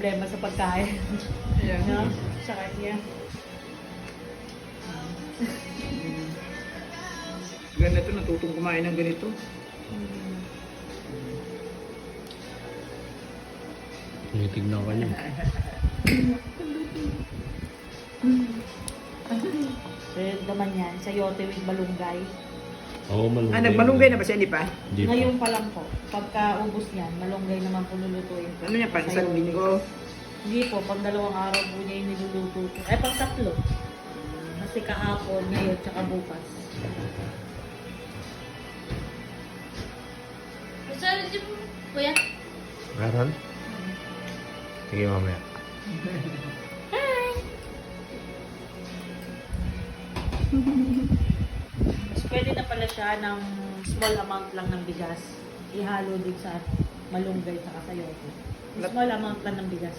Problema sa pagkain. Yeah. No? Sa kanya. Ganda to, natutong kumain ng ganito. Tinitignan ka niya. Eh, naman yan, sayote with malunggay. Oo, malunggay. Nagmalunggay na ba siya? Hindi pa? Hindi pa. Ngayon pa lang po. Pagka ubos niyan, malunggay naman po lulutuin. Ano niya, pang isang linggo? Hindi po, pag 2 araw po niya yung niluluto po. Eh, pag 3. Kasi kahapon, ngayon, tsaka bukas. Masarap din po, kuya. Meron? Sige, mamaya. Mas pwede na pala siya ng small amount lang ng bigas. Ihalo din sa malunggay sa sayote. Small amount lang ng bigas.